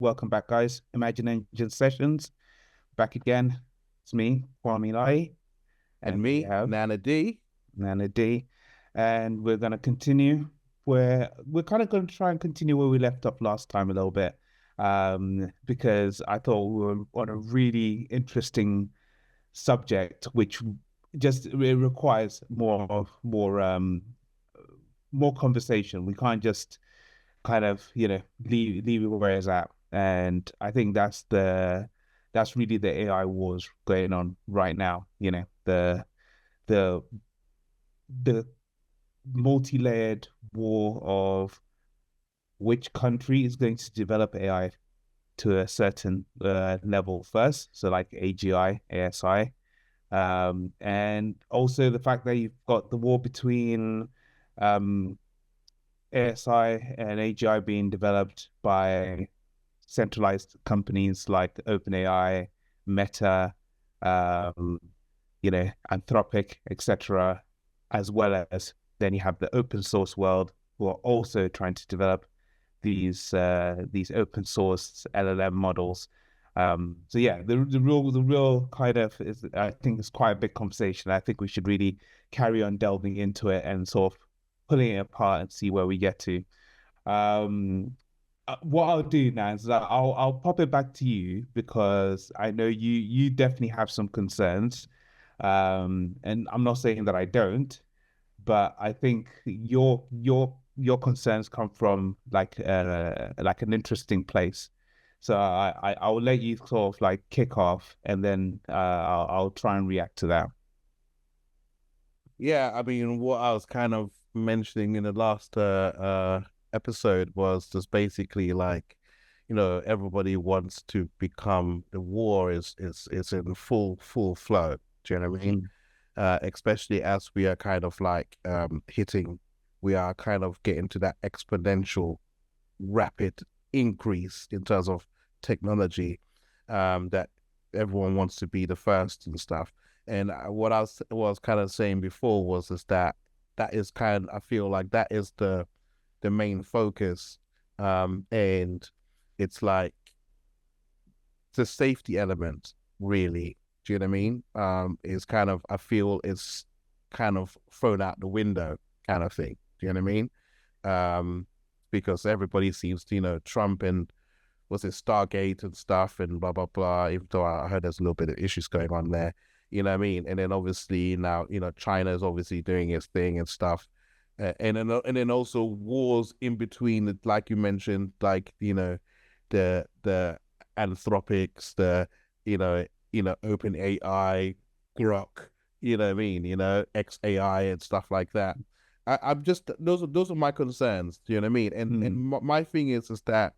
Welcome back, guys. Imaginengine sessions back again. It's me, Kwame Lai, And and we me, have Nana D. Nana D, and we're gonna continue where we're kind of going to try and continue where we left off last time a little bit, because I thought we were on a really interesting subject, which just it requires more conversation. We can't just kind of leave it where it's at, and I think that's really the AI wars going on right now. The the multi-layered war of which country is going to develop AI to a certain level first, so like AGI, ASI, and also the fact that you've got the war between um, ASI and AGI being developed by centralized companies like OpenAI, Meta, um, Anthropic, etc., as well as then you have the open source world who are also trying to develop these open source LLM models. So yeah, the real kind of is, I think it's quite a big conversation. I think we should really carry on delving into it and sort of pulling it apart and see where we get to. Um, what I'll do now is that I'll pop it back to you because I know you definitely have some concerns. And I'm not saying that I don't, but I think your concerns come from like an interesting place. So I will let you sort of like kick off, and then I'll try and react to that. Yeah, I mean, what I was kind of mentioning in the last episode was just basically like, everybody wants to become the war is in full flow. Do you know what I mean? Mm. Especially as we are kind of like we are kind of getting to that exponential rapid increase in terms of technology, that everyone wants to be the first and stuff. And what I was kind of saying before was is that is kind of, I feel like that is the main focus, and it's like the safety element really. Do you know what I mean? Is kind of, I feel it's kind of thrown out the window kind of thing. Do you know what I mean? Um, because everybody seems to, Trump and was it Stargate and stuff and blah blah blah. Even though I heard there's a little bit of issues going on there, you know what I mean. And then obviously now, China is obviously doing its thing and stuff, and then also wars in between, like you mentioned, like the Anthropics, the Open AI, Grok, you know what I mean, XAI and stuff like that. I'm just, those are my concerns. Do you know what I mean? And Mm. my thing is that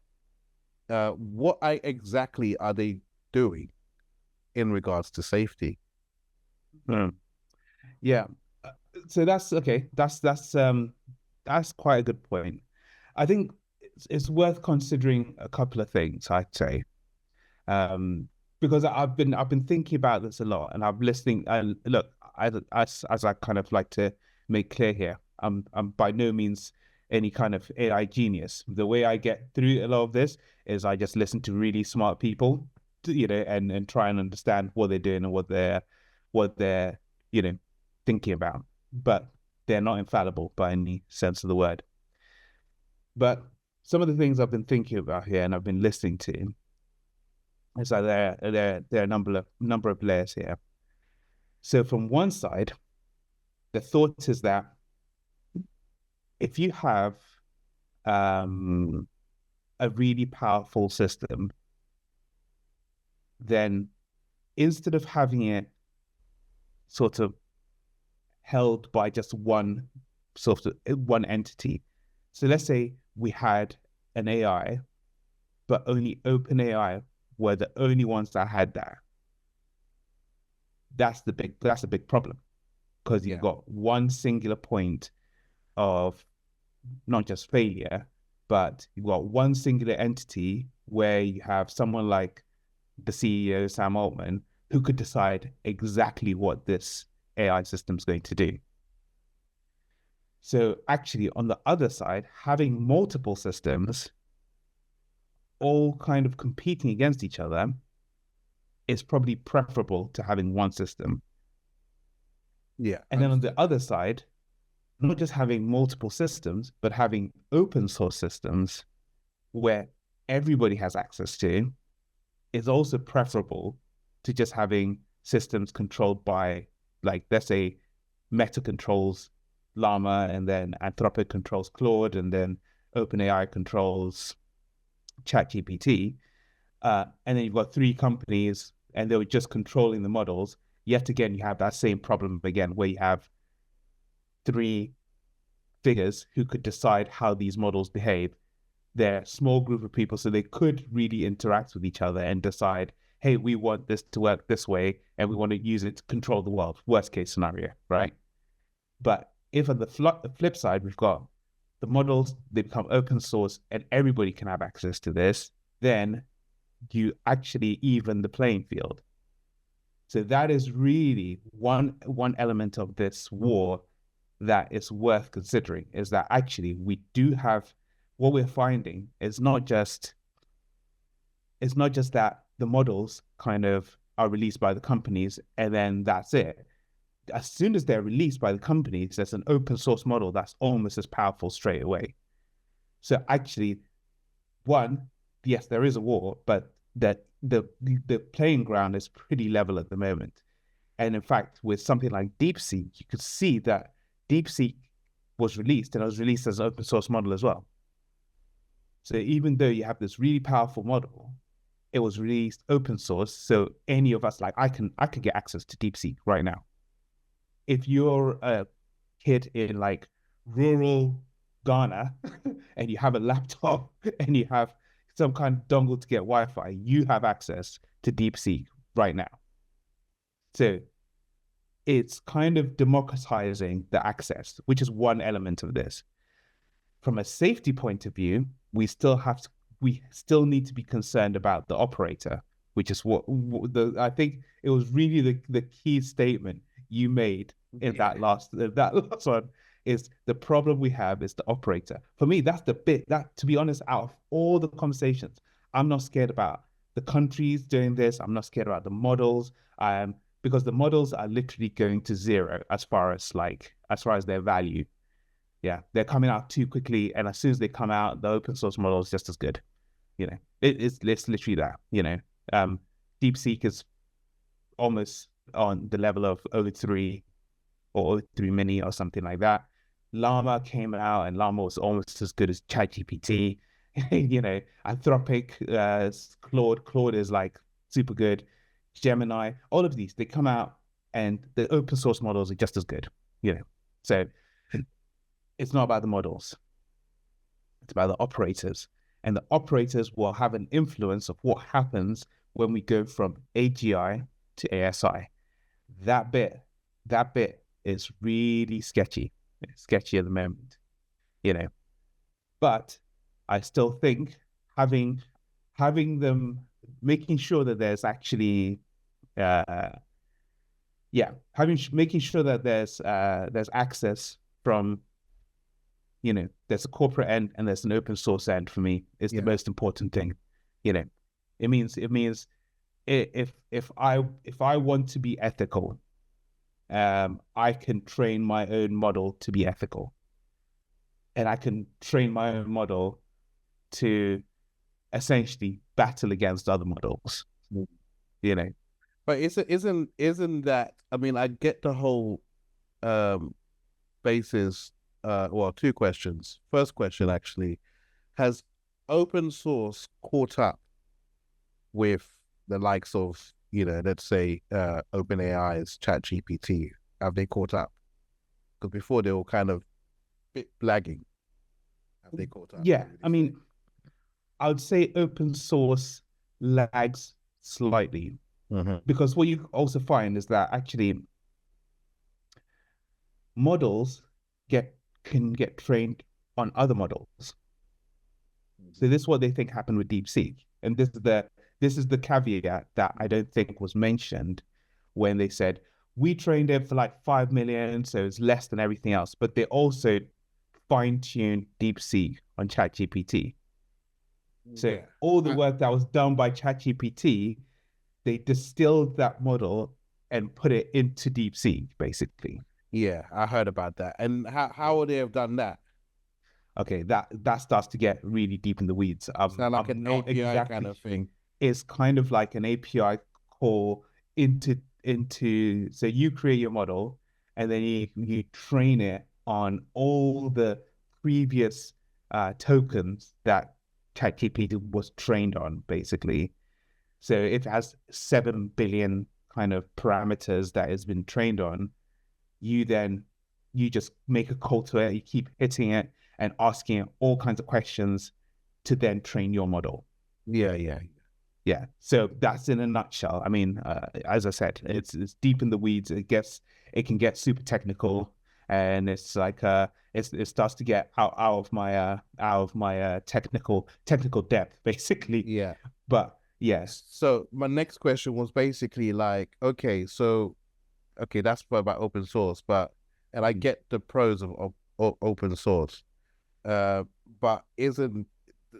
what exactly are they doing in regards to safety? Mm. Yeah. Uh, So that's okay. That's quite a good point. I think it's worth considering a couple of things, I'd say. Um, because I've been thinking about this a lot, and I'm listening. And look, as I kind of like to make clear here, I'm by no means any kind of AI genius. The way I get through a lot of this is I just listen to really smart people, and try and understand what they're doing and what they're you know thinking about. But they're not infallible by any sense of the word. But some of the things I've been thinking about here and I've been listening to, it's like there are a number of layers here. So from one side, the thought is that if you have um, a really powerful system, then instead of having it sort of held by just one entity, so let's say we had an AI, but only OpenAI were the only ones that had that. That's a big problem because you've Yeah, got one singular point of not just failure, but you've got one singular entity where you have someone like the CEO, Sam Altman, who could decide exactly what this AI system is going to do. So actually, on the other side, having multiple systems all kind of competing against each other, it's probably preferable to having one system. Yeah, And then on the other side, not just having multiple systems, but having open source systems where everybody has access to is also preferable to just having systems controlled by, like, let's say Meta controls Llama, and then Anthropic controls Claude, and then OpenAI controls ChatGPT. And then you've got three companies and they were just controlling the models. Yet again, you have that same problem again, where you have three figures who could decide how these models behave. They're a small group of people, so they could really interact with each other and decide, hey, we want this to work this way, and we want to use it to control the world. Worst case scenario, right? But if on the flip side, we've got the models, they become open source and everybody can have access to this, then you actually even the playing field. So that is really one element of this war that is worth considering, is that actually we do have, what we're finding is not just that the models kind of are released by the companies and then that's it. As soon as they're released by the companies, there's an open source model that's almost as powerful straight away. So actually, one, yes, there is a war, but that the playing ground is pretty level at the moment. And in fact, with something like DeepSeek, you could see that DeepSeek was released, and it was released as an open source model as well. So even though you have this really powerful model, it was released open source. So any of us, like I can get access to DeepSeek right now. If you're a kid in like rural Ghana and you have a laptop and you have some kind of dongle to get Wi-Fi, you have access to DeepSeek right now. So it's kind of democratizing the access, which is one element of this. From a safety point of view, we still need to be concerned about the operator, which is what I think it was really the key statement you made in that last one, is the problem we have is the operator. For me, that's the bit that, to be honest, out of all the conversations, I'm not scared about the countries doing this. I'm not scared about the models, because the models are literally going to zero as far as their value. Yeah, they're coming out too quickly, and as soon as they come out, the open source model is just as good. It's literally that. DeepSeek is almost on the level of O3 or O3 Mini or something like that. Llama came out, and Llama was almost as good as ChatGPT. Anthropic, Claude is like super good. Gemini, all of these, they come out, and the open source models are just as good. So it's not about the models. It's about the operators. And the operators will have an influence of what happens when we go from AGI to ASI. That bit is really sketchy. It's sketchy at the moment, But I still think having them, making sure that there's actually making sure that there's access from, there's a corporate end and there's an open source end, for me, is the most important thing. It means if I want to be ethical, I can train my own model to be ethical, and I can train my own model to essentially battle against other models. But isn't that? I mean, I get the whole basis. Well, two questions. First question, actually, has open source caught up with the likes of, let's say, OpenAI's ChatGPT? Have they caught up? Because before they were kind of bit lagging. Have they caught up? Yeah, I mean, I would say open source lags slightly, because what you also find is that actually models can get trained on other models. So this is what they think happened with DeepSeek, and this is the caveat that I don't think was mentioned when they said we trained it for like 5 million, so it's less than everything else. But they also fine-tuned DeepSeek on ChatGPT. So Yeah. all the I, work that was done by ChatGPT, they distilled that model and put it into DeepSeek, basically. yeah, I heard about that. And how Yeah. would they have done that? Okay, that starts to get really deep in the weeds. Sound like an I'm not API kind exactly. of thing. It's kind of like an API call into. So you create your model, and then you train it on all the previous tokens that ChatGPT was trained on, basically. So it has 7 billion kind of parameters that has been trained on. You then you just make a call to it, you keep hitting it and asking it all kinds of questions to then train your model. Yeah, yeah. Yeah, so that's in a nutshell. I mean, as I said, it's deep in the weeds. It can get super technical, and it's like it starts to get out of my technical depth, basically. Yeah. But yeah. So my next question was basically like, okay, so okay, that's about open source, but and I get the pros of open source. Uh, but isn't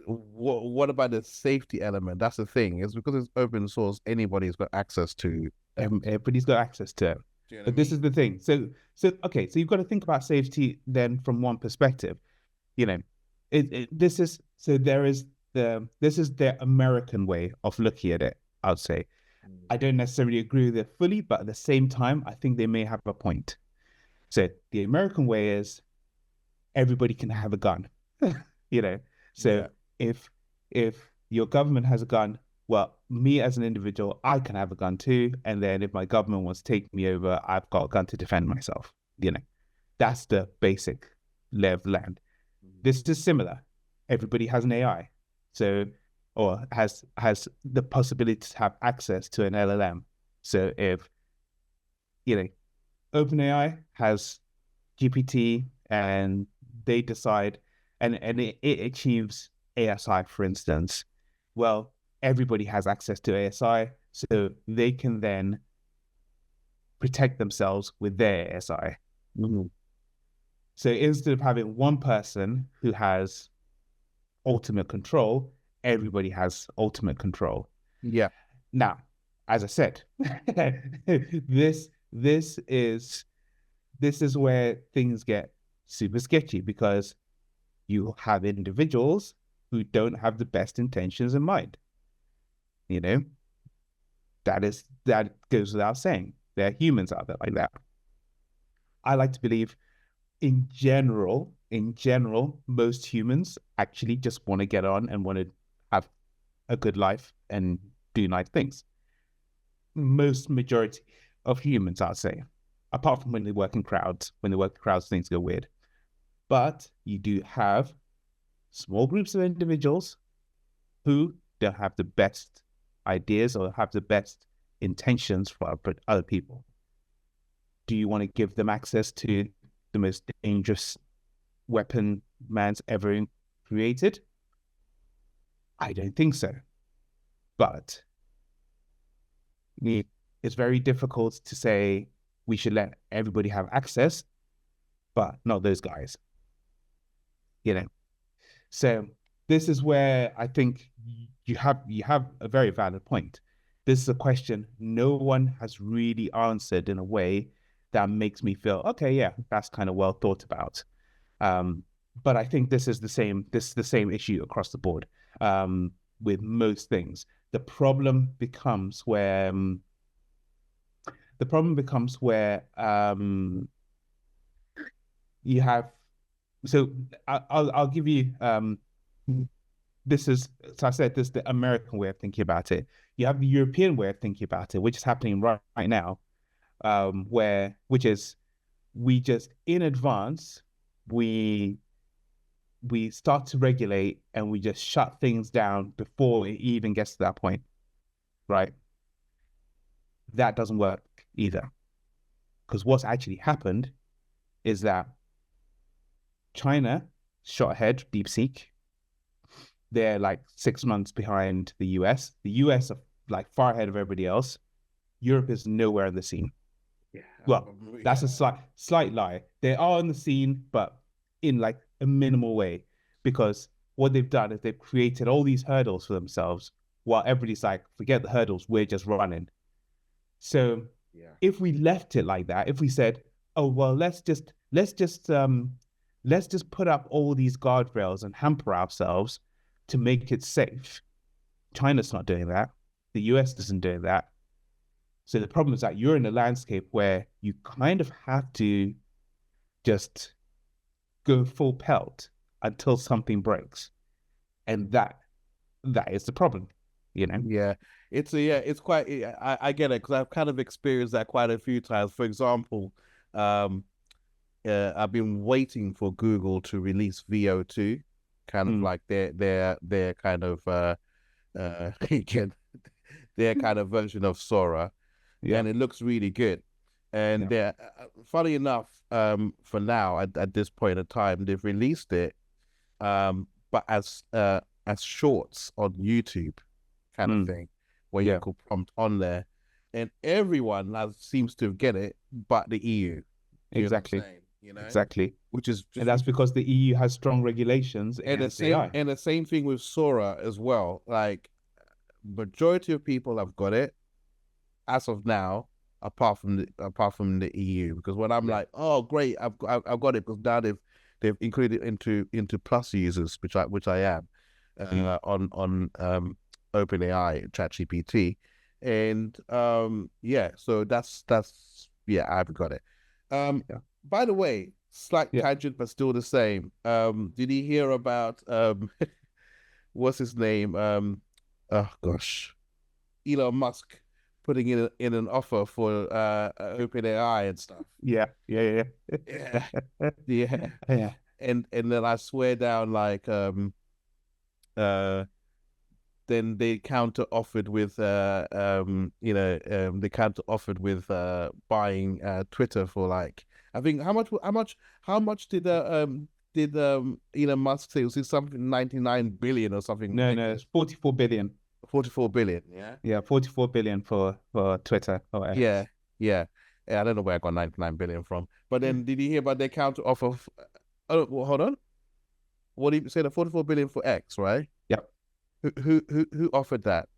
what about the safety element? That's the thing. It's because it's open source, anybody's got access to that. Everybody's got access to it. Do you know what I But this is mean? the thing. So okay, so you've got to think about safety then from one perspective. You know, this is so there is this is the American way of looking at it, I'd say. I don't necessarily agree with it fully, but at the same time, I think they may have a point. So the American way is everybody can have a gun. you know, so Yeah. if your government has a gun, well, me as an individual, I can have a gun too. And then if my government wants to take me over, I've got a gun to defend myself. You know, that's the basic lay of the land. This is similar. Everybody has an AI, so or has the possibility to have access to an LLM. So if you know, OpenAI has GPT and they decide and it achieves ASI, for instance, well, everybody has access to ASI, so they can then protect themselves with their ASI. Mm-hmm. So instead of having one person who has ultimate control, everybody has ultimate control. Yeah. Now, as I said, this this is this is where things get super sketchy because you have individuals who don't have the best intentions in mind. You know, that goes without saying. There are humans out there like that. I like to believe in general, most humans actually just want to get on and want to have a good life and do nice things. Most majority of humans, I'd say, apart from when they work in crowds. When they work in crowds, things go weird. But you do have small groups of individuals who don't have the best ideas or have the best intentions for other people. Do you want to give them access to the most dangerous weapon man's ever created? I don't think so. But it's very difficult to say we should let everybody have access, but not those guys. You know, so this is where I think you have a very valid point. This is a question no one has really answered in a way that makes me feel okay. Yeah, that's kind of well thought about. Um, but I think this is the same issue across the board with most things. The problem becomes where the problem becomes where you have so I'll give you this is so I said this is the American way of thinking about it. You have the European way of thinking about it, which is happening right now, where which is we just in advance we start to regulate and we just shut things down before it even gets to that point, right? That doesn't work either. Because what's actually happened is that China shot ahead, DeepSeek. They're like 6 months behind the US. The US are like far ahead of everybody else. Europe is nowhere in the scene. Yeah. Well, that's a slight lie. They are on the scene, but in like a minimal way. Because what they've done is they've created all these hurdles for themselves while everybody's like, forget the hurdles, we're just running. So Yeah. if we left it like that, if we said, oh well, let's just put up all these guardrails and hamper ourselves to make it safe. China's not doing that. The US isn't doing that. So the problem is that you're in a landscape where you kind of have to just go full pelt until something breaks. And that is the problem, you know? Yeah, it's quite. I get it because I've kind of experienced that quite a few times. For example, um, I've been waiting for Google to release VO2, kind of Mm, like their kind of again their kind of version of Sora, yeah, and it looks really good. And yeah. they're funny enough, for now at this point in time, they've released it, but as shorts on YouTube kind of Mm, thing, where you yeah, could prompt on there, and everyone seems to get it, but the EU. Do you know what I'm exactly. saying? You know, Exactly. which is And just that's which is, because the EU has strong regulations and the against same AI. and the same thing with Sora as well. Like majority of people have got it as of now, apart from the EU. Because when I'm Yeah. like, oh great, I've got it, because now they've included it into plus users, which I am, Mm, on OpenAI ChatGPT, and yeah, so that's yeah, I've got it. Um, yeah. by the way, slight Yeah. tangent, but still the same. Did you hear about what's his name? Oh gosh, Elon Musk putting in an offer for OpenAI and stuff. Yeah. Yeah. Yeah, Yeah. yeah, Yeah. and then I swear down, like uh then they counter offered with they counter offered with buying Twitter for, like, I think how much did Elon Musk say? Was it something 99 billion or something No, no, ridiculous? it's 44 billion. 44 billion, yeah. Yeah, 44 billion for Twitter or Yeah, X. yeah. Yeah, I don't know where I got 99 billion from. But then did you hear about their counter offer oh, well, hold on. What did you say? The 44 billion for X, right? Yep. Who offered that?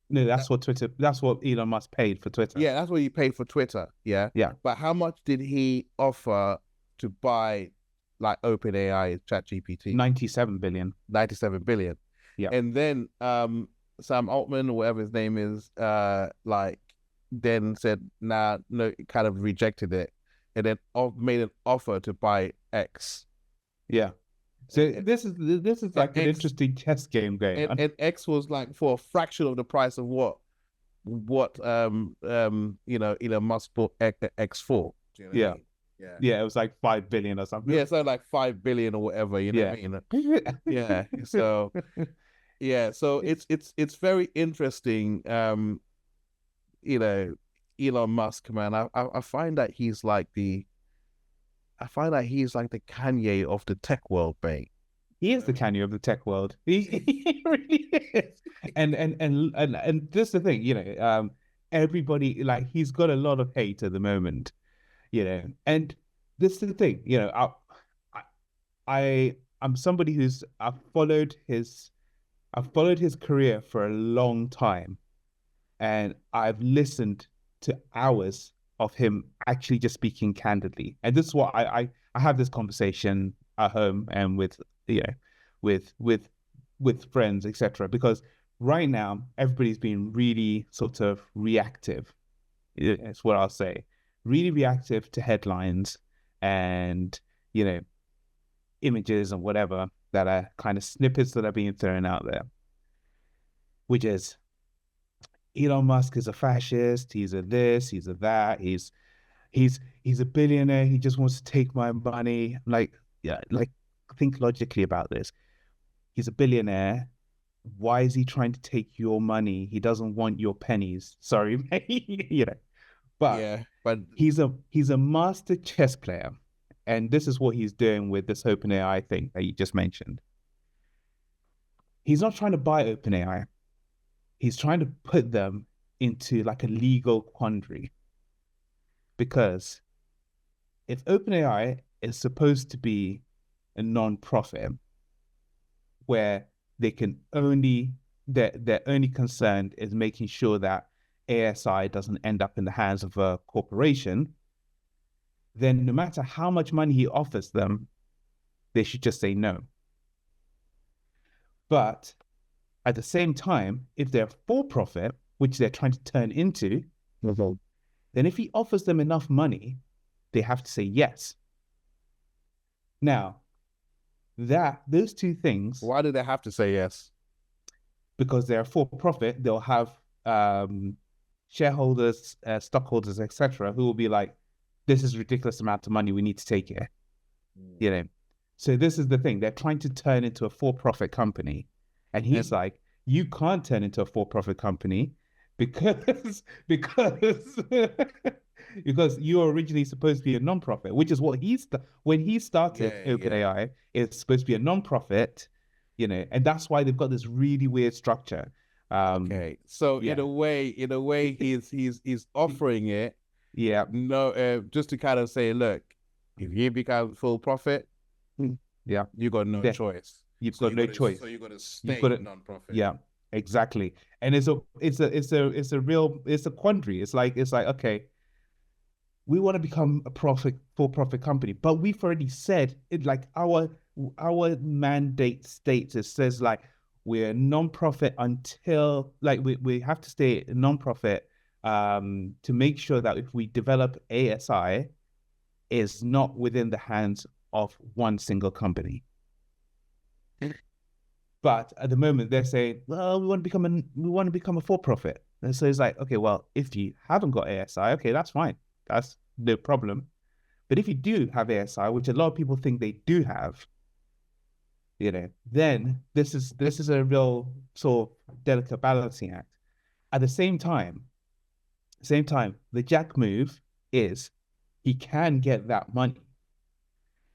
No, That that's what Twitter, that's what Elon Musk paid for Twitter. Yeah, that's what he paid for Twitter. Yeah. Yeah. But how much did he offer to buy, like, OpenAI ChatGPT? 97 billion. 97 billion. Yeah. And then Sam Altman, or whatever his name is, like, then said, nah, no, kind of rejected it, and then made an offer to buy X. Yeah. And, So this is and like an X interesting chess game going and, on. and X was like for a fraction of the price of what Elon Musk bought X for. Do you know what I Yeah. mean? Yeah. Yeah, it was like 5 billion or something. Yeah, so like 5 billion or whatever, you know what Yeah. I mean? Yeah. So yeah, so it's very interesting. You know, Elon Musk, man. I find that he's like the Kanye of the tech world, mate. He You is know the what I mean? Kanye of the tech world. He really is. And this is the thing, everybody, like, he's got a lot of hate at the moment, and this is the thing, I I'm somebody who's I've followed his career for a long time, and I've listened to hours of him actually just speaking candidly. And this is what I have this conversation at home and with you know with friends, etc. Because right now everybody's been really sort of reactive. It's what I'll say, really reactive to headlines and you know images and whatever that are kind of snippets that are being thrown out there, which is Elon Musk is a fascist. He's a this. He's a that. He's a billionaire. He just wants to take my money. Like, yeah, like think logically about this. He's a billionaire. Why is he trying to take your money? He doesn't want your pennies. Sorry, mate. But Yeah, but he's a master chess player, and this is what he's doing with this OpenAI thing that you just mentioned. He's not trying to buy OpenAI. He's trying to put them into like a legal quandary because if OpenAI is supposed to be a non-profit, where they can only their only concern is making sure that ASI doesn't end up in the hands of a corporation, then no matter how much money he offers them, they should just say no. But at the same time, if they're for profit, which they're trying to turn into, then if he offers them enough money, they have to say yes. Now, those two things, Why do they have to say yes? because they're for profit, they'll have shareholders, stockholders, etc., who will be like, this is ridiculous amount of money, we need to take it. You know, so this is the thing, they're trying to turn into a for-profit company, and he's like, you can't turn into a for-profit company because because you were originally supposed to be a non-profit, which is what when he started OpenAI, it's supposed to be a non-profit, and that's why they've got this really weird structure. So in a way, he's offering it. Yeah. No, just to kind of say, look, if you become full profit, yeah, you got no choice. You've got no choice. So you got to stay non-profit. Yeah, exactly. And it's a quandary. It's like, okay, we want to become a for-profit company, but we've already said it, like our mandate states, it says like we're non-profit until, like, we have to stay non-profit to make sure that if we develop ASI, is not within the hands of one single company. But at the moment, they're saying, well, we want to become a for-profit. And so it's like, okay, well, if you haven't got ASI, okay, that's fine. That's no problem. But if you do have ASI, which a lot of people think they do have, then this is a real sort of delicate balancing act. At the same time, the Jack move is he can get that money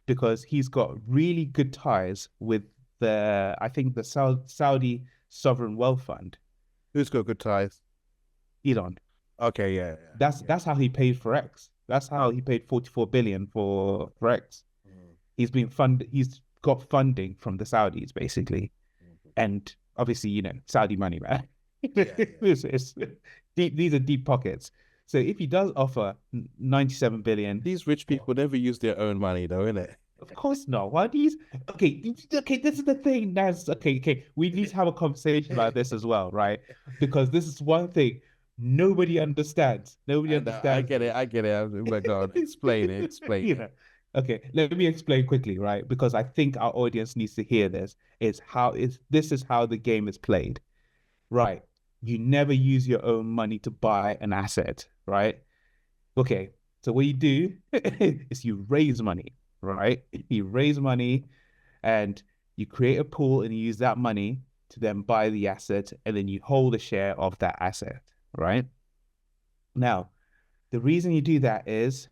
because he's got really good ties with I think the Saudi Sovereign Wealth Fund. Who's got good ties? Elon. Okay, yeah. That's how he paid for X. That's how he paid 44 billion for X. He's got funding from the Saudis, basically. And obviously, Saudi money, man. These are deep pockets. So if he does offer 97 billion, these rich people never use their own money, though, innit? Of course not. Why do you? Okay. This is the thing. That's okay. We need to have a conversation about this as well, right? Because this is one thing nobody understands. Nobody understands. I get it. Oh my God, explain it. Okay, let me explain quickly, right? Because I think our audience needs to hear this. This is how the game is played, right? You never use your own money to buy an asset, right? Okay, so what you do is you raise money, right? You raise money and you create a pool and you use that money to then buy the asset, and then you hold a share of that asset, right? Now, the reason you do that is,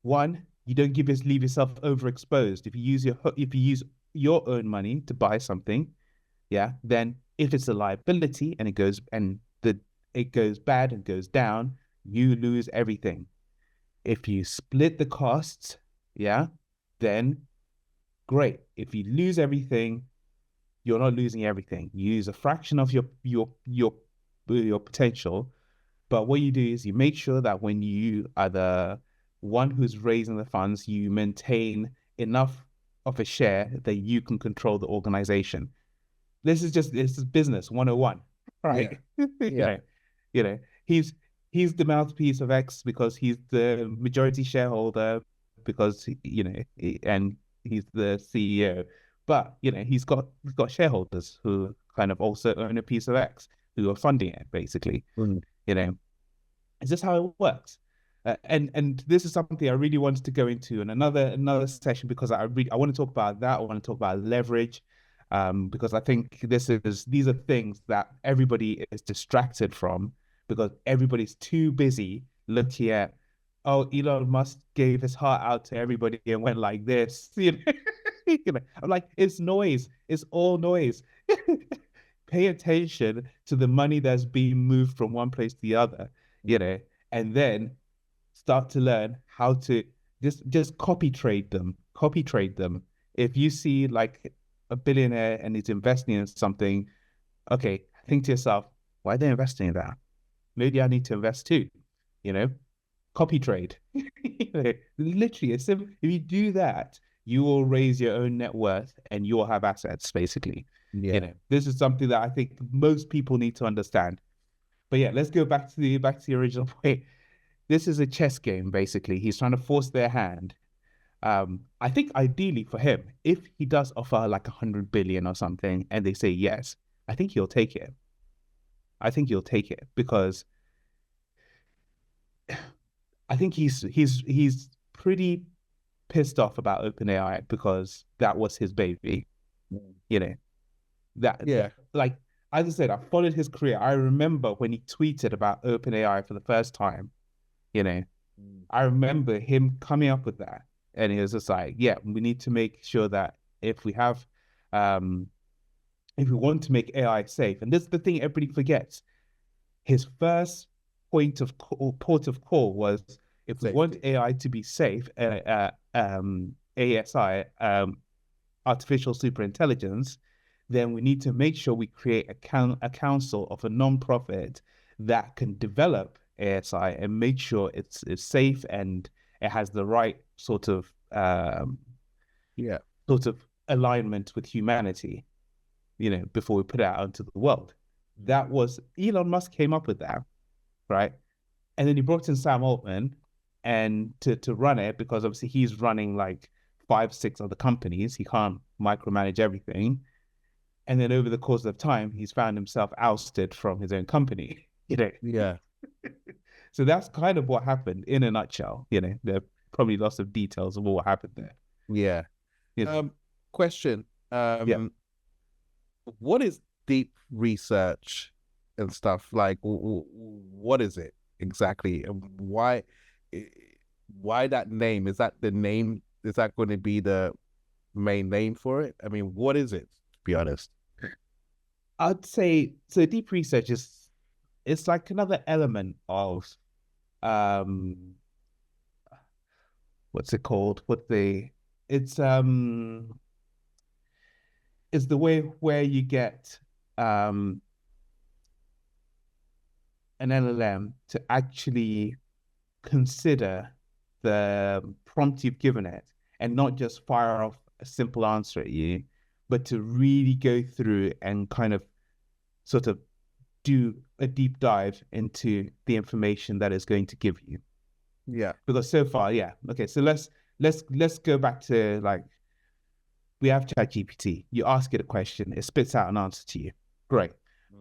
one, you don't leave yourself overexposed. If you use your own money to buy something, yeah, then if it's a liability and it goes bad and goes down, you lose everything. If you split the costs, yeah, then great. If you lose everything, you're not losing everything. You use a fraction of your potential, but what you do is you make sure that when you are the one who's raising the funds, you maintain enough of a share that you can control the organization. This is business 101, right? Yeah. He's the mouthpiece of X because he's the majority shareholder, because and he's the CEO. But he's got shareholders who kind of also own a piece of X, who are funding it, basically. It's just how it works. And this is something I really wanted to go into in another session, because I want to talk about that. I want to talk about leverage, because I think these are things that everybody is distracted from, because everybody's too busy looking at, oh, Elon Musk gave his heart out to everybody and went like this. I'm like, it's noise. It's all noise. Pay attention to the money that's being moved from one place to the other, and then start to learn how to just copy trade them. If you see, like, a billionaire and is investing in something, okay, think to yourself, why are they investing in that? Maybe I need to invest too, you know, copy trade. Literally, if you do that, you will raise your own net worth and you will have assets, basically. Yeah. This is something that I think most people need to understand. But yeah, let's go back to the original point. This is a chess game, basically. He's trying to force their hand. I think ideally for him, if he does offer like 100 billion or something, and they say yes, I think he'll take it. I think he'll take it because I think he's pretty pissed off about OpenAI because that was his baby. You know, Yeah. like as I said, I followed his career. I remember when he tweeted about OpenAI for the first time, you know, I remember him coming up with that. And he was just like, yeah, we need to make sure that if we have if we want to make AI safe, and this is the thing everybody forgets, his first port of call was if we want AI to be safe, ASI, artificial superintelligence, then we need to make sure we create a council of a non-profit that can develop ASI and make sure it's safe and it has the right sort of alignment with humanity, before we put it out into the world. That was Elon Musk came up with that, right? And then he brought in Sam Altman and to run it, because obviously he's running like 5, 6 other companies. He can't micromanage everything. And then over the course of time, he's found himself ousted from his own company. Yeah. So that's kind of what happened in a nutshell. There are probably lots of details of what happened there. Yeah. Question. Yeah. What is deep research and stuff? Like, what is it exactly? Why that name? Is that the name? Is that going to be the main name for it? I mean, what is it, to be honest? I'd say, so deep research it's like another element of, what's it called? It's the way where you get an LLM to actually consider the prompt you've given it and not just fire off a simple answer at you, but to really go through and kind of sort of do a deep dive into the information that is going to give you. Yeah. Because so far, yeah. Okay, so let's go back to, like, we have ChatGPT. You ask it a question, it spits out an answer to you. Great.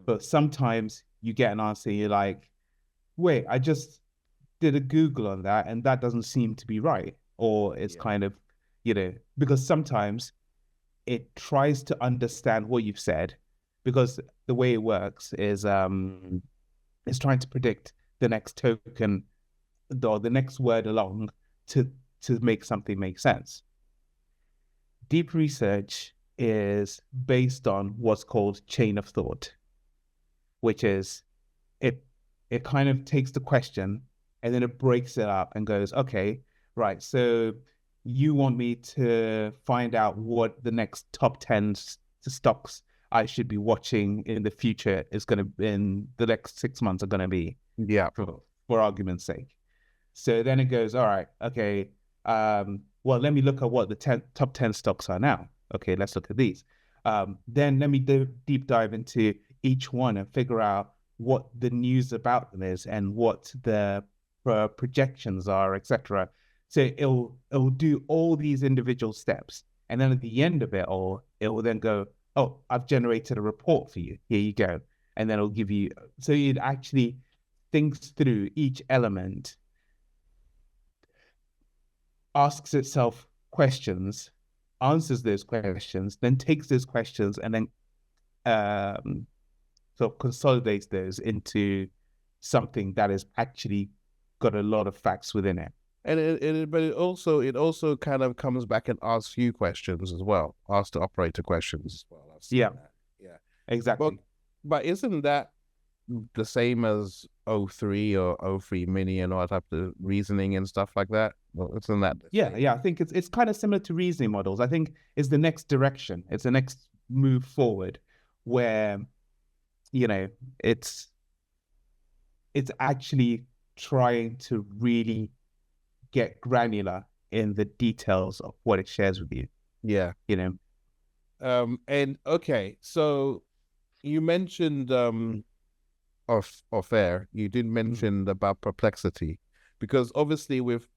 But sometimes you get an answer and you're like, wait, I just did a Google on that and that doesn't seem to be right. Or it's kind of, because sometimes it tries to understand what you've said, because the way it works is it's trying to predict the next token or the next word along to make something make sense. Deep research is based on what's called chain of thought, which is it kind of takes the question and then it breaks it up and goes, okay, right, so you want me to find out what the next top 10 stocks I should be watching in the future is going to, in the next 6 months, are going to be. Yeah. For argument's sake. So then it goes, all right, okay, well, let me look at what the top 10 stocks are now. Okay, let's look at these. Then let me deep dive into each one and figure out what the news about them is and what the projections are, etc. So it'll do all these individual steps. And then at the end of it all, it will then go, oh, I've generated a report for you. Here you go. And then it'll give you, so it actually thinks through each element, asks itself questions, answers those questions, then takes those questions and then sort of consolidates those into something that is actually got a lot of facts within it. But it also kind of comes back and asks you questions as well, asks the operator questions as well. Yeah, that. Yeah, exactly. But isn't that the same as O3 or O3 Mini and all that type of reasoning and stuff like that? Well, isn't that the Yeah, same? yeah. I think it's kind of similar to reasoning models. I think it's the next direction. It's the next move forward where, you know, it's it's actually trying to really get granular in the details of what it shares with you, Yeah. you know. And okay, so you mentioned off air, you did Mhm. mention about perplexity, because obviously with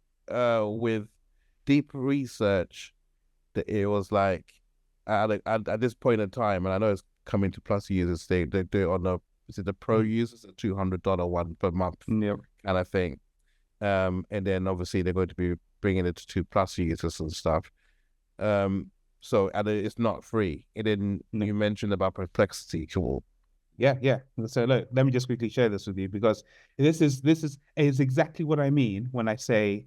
deep research, that it was like at this point in time, and I know it's coming to plus users, they do it on the, is it the pro Mhm. users, a $200 one per month Yep. kind of thing. And then obviously they're going to be bringing it to two plus users and stuff. Um, so and it's not free. And then No. you mentioned about perplexity. Cool. Yeah, yeah. So look, let me just quickly share this with you because this is exactly what I mean when I say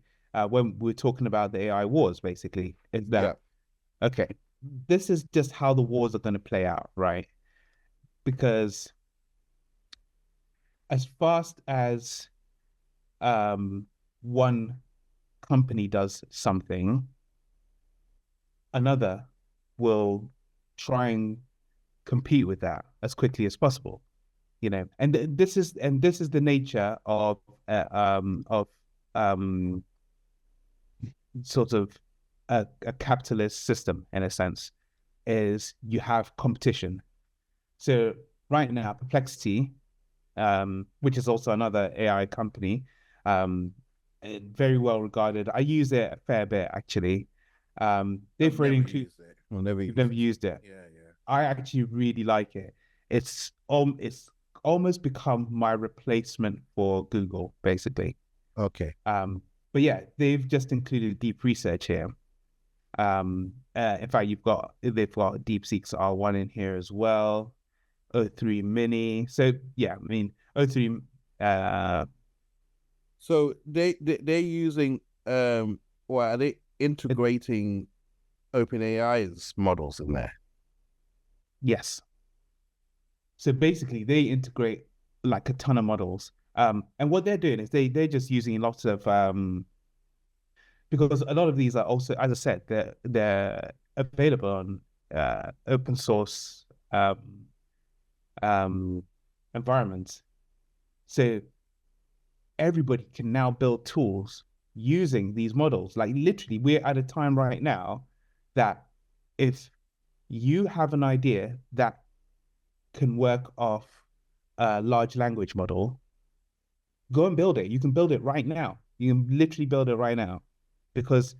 when we're talking about the AI wars, basically, is Yeah. that okay, this is just how the wars are going to play out, right? Because as fast as um one company does something, another will try and compete with that as quickly as possible. And this is the nature of um sort of a capitalist system in a sense, is you have competition. So right now, Perplexity, which is also another AI company, very well regarded. I use it a fair bit actually. I've They've already never included. used it. I've never You've used never it. used it. Yeah, yeah. I actually really like it. It's almost become my replacement for Google, basically. Okay. Um, but yeah, they've just included deep research here. In fact, they've got DeepSeek's R1 in here as well. O3 Mini. So yeah, I mean O3. Uh, So they're using well, are they it, integrating OpenAI's models in there? yes. So basically, they integrate like a ton of models. And what they're doing is they're just using lots of because a lot of these are also, as I said, they're available on open source um, environments. So everybody can now build tools using these models. Like literally, we're at a time right now that if you have an idea that can work off a large language model, go and build it. You can build it right now. You can literally build it right now because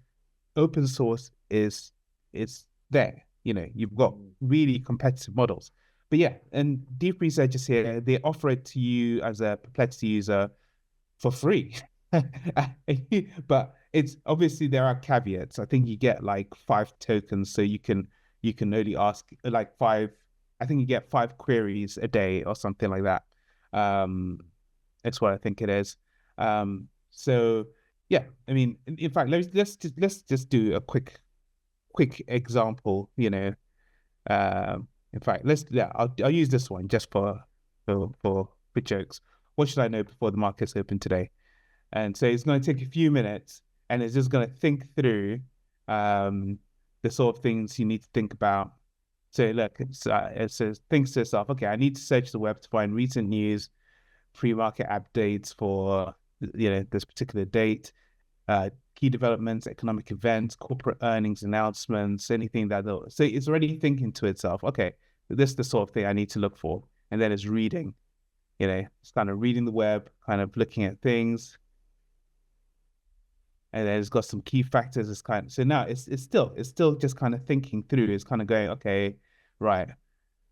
open source is there. You've got really competitive models. But yeah, and deep researchers here, they offer it to you as a Perplexity user for free. But it's obviously there are caveats. I think you get like 5 tokens, so you can only ask like five. I think you get 5 queries a day or something like that. Um, that's what I think it is. So yeah, I mean, in fact, let's just do a quick example. In fact, I'll use this one just for jokes. What should I know before the markets open today? And so it's going to take a few minutes, and it's just going to think through um, the sort of things you need to think about. So look, it says thinks to itself, okay, I need to search the web to find recent news, pre-market updates for this particular date, key developments, economic events, corporate earnings announcements, anything that they'll. So it's already thinking to itself, okay, this is the sort of thing I need to look for, and then it's reading. It's kind of reading the web, kind of looking at things, and then it's got some key factors. It's kind of, so now it's still just kind of thinking through. It's kind of going, okay, right.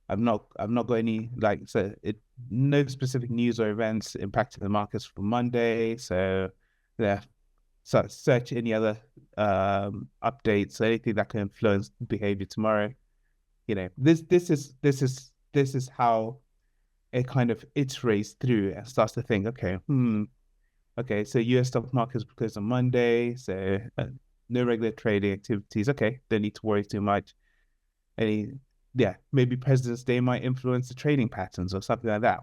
I've not got any like so it no specific news or events impacting the markets for Monday. So yeah, so search any other updates, anything that can influence behavior tomorrow. This is how it kind of iterates through and starts to think, okay, so US stock markets close on Monday, so no regular trading activities. Okay, don't need to worry too much. Any, yeah, maybe President's Day might influence the trading patterns or something like that.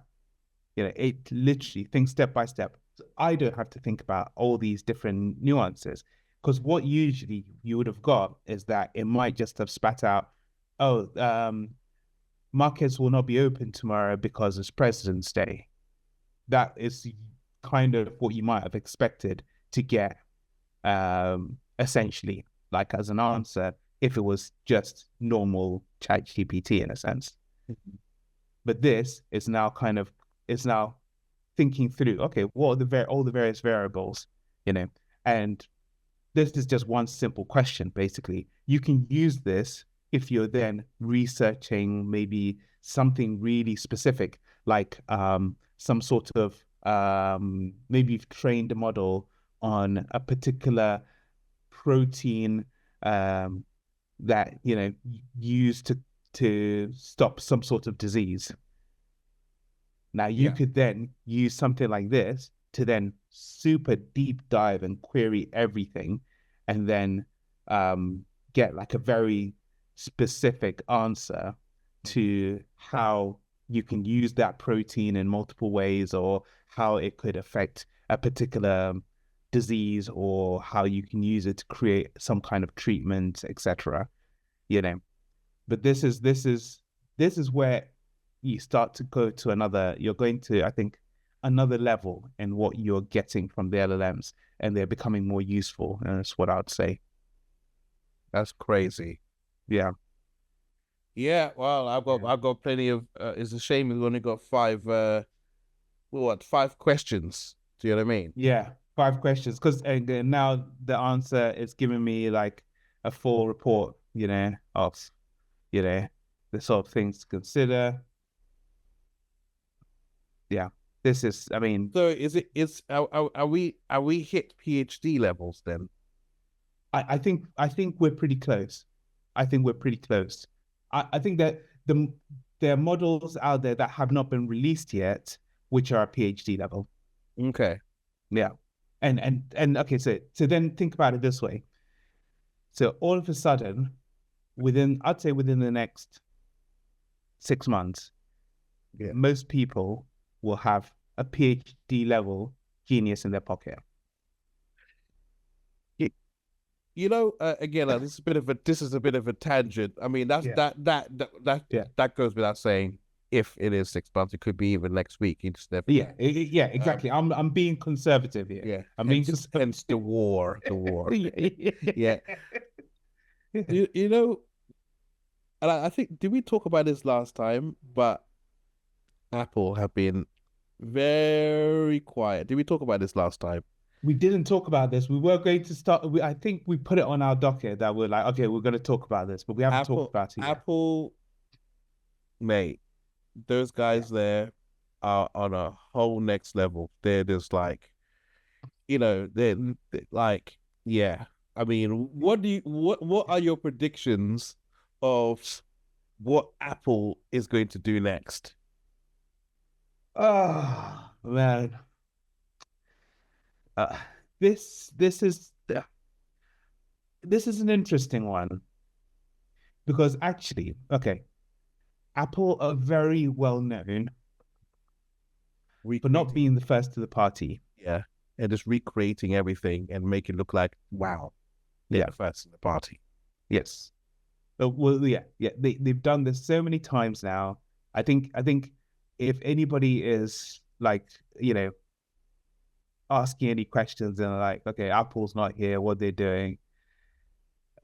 it literally thinks step by step. So I don't have to think about all these different nuances, because what usually you would have got is that it might just have spat out, oh, markets will not be open tomorrow because it's President's Day. That is kind of what you might have expected to get, essentially, like as an answer, if it was just normal chat GPT in a sense. But this is now thinking through, okay, what are all the various variables, and this is just one simple question. Basically, you can use this if you're then researching maybe something really specific, like some sort of maybe you've trained a model on a particular protein that used to stop some sort of disease. Now you could then use something like this to then super deep dive and query everything, and then get like a very specific answer to how you can use that protein in multiple ways, or how it could affect a particular disease, or how you can use it to create some kind of treatment, etc. But this is where you start to go to you're going to, I think, another level in what you're getting from the LLMs, and they're becoming more useful. And that's what I would say. That's crazy. Yeah. Yeah. Well, I've got plenty of. It's a shame we've only got five questions. Do you know what I mean? Yeah, 5 questions. Because now the answer is giving me like a full report, of the sort of things to consider. Yeah, this is, I mean, so are we hit PhD levels then? I think we're pretty close. I think we're pretty close. I think that there are models out there that have not been released yet, which are a PhD level. Okay. Yeah. And okay, so then think about it this way. So all of a sudden, I'd say within the next 6 months, most people will have a PhD level genius in their pocket. Again, this is a bit of a tangent. I mean, that goes without saying. If it is 6 months, it could be even next week. Yeah, exactly. I'm being conservative here. Yeah, I'm being hence the war. Yeah. And I think, did we talk about this last time? But Apple have been very quiet. Did we talk about this last time? We didn't talk about this. We were going to start. I think we put it on our docket that we're like, okay, we're going to talk about this, but we haven't talked about it yet. Apple, mate, those guys there are on a whole next level. They're just like, they're like, yeah. I mean, what are your predictions of what Apple is going to do next? Oh man, this is an interesting one, because actually, okay, Apple are very well known for not being the first to the party. Yeah, and just recreating everything and make it look like, wow, they're the first to the party. Yes. Well, yeah. They've done this so many times now. I think if anybody is like, asking any questions and like, okay, Apple's not here, what they're doing,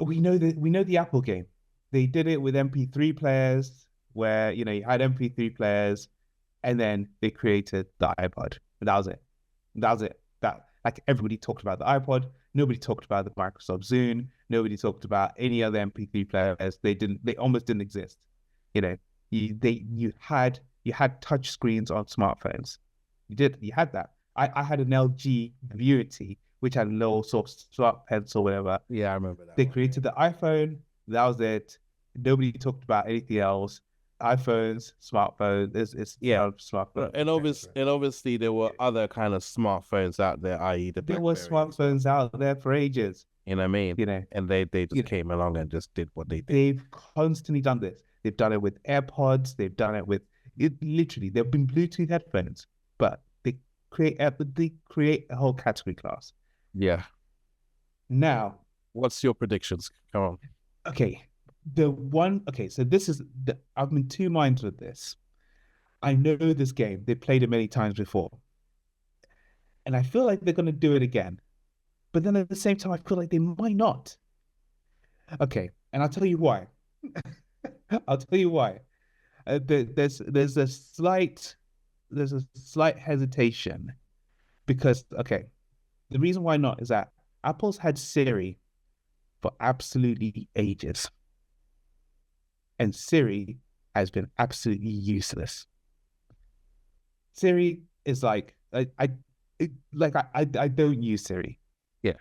we know the Apple game. They did it with MP3 players, where you had MP3 players, and then they created the iPod. And that was it. That, like, everybody talked about the iPod. Nobody talked about the Microsoft Zune. Nobody talked about any other MP3 players. They almost didn't exist. You had touch screens on smartphones. You had that. I had an LG Vuity, which had a little sort of swap pencil, whatever. Yeah, I remember that. They created the iPhone. That was it. Nobody talked about anything else. iPhones, smartphones, it's smartphone. And obviously there were other kind of smartphones out there, i.e. there were smartphones out there for ages. You know what I mean? And they just came along and just did what they did. They've constantly done this. They've done it with AirPods. They've done it with literally. They've been Bluetooth headphones. but they create a whole category class. Yeah. Now, What's your predictions? Come on. okay, so I've been two minds with this. I know this game. They played it many times before. And I feel like they're going to do it again. But then at the same time, I feel like they might not. Okay. And I'll tell you why. I'll tell you why. There's a slight hesitation because, okay, the reason why not is that Apple's had Siri for absolutely ages. And Siri has been absolutely useless. Siri is like I don't use Siri. Yeah.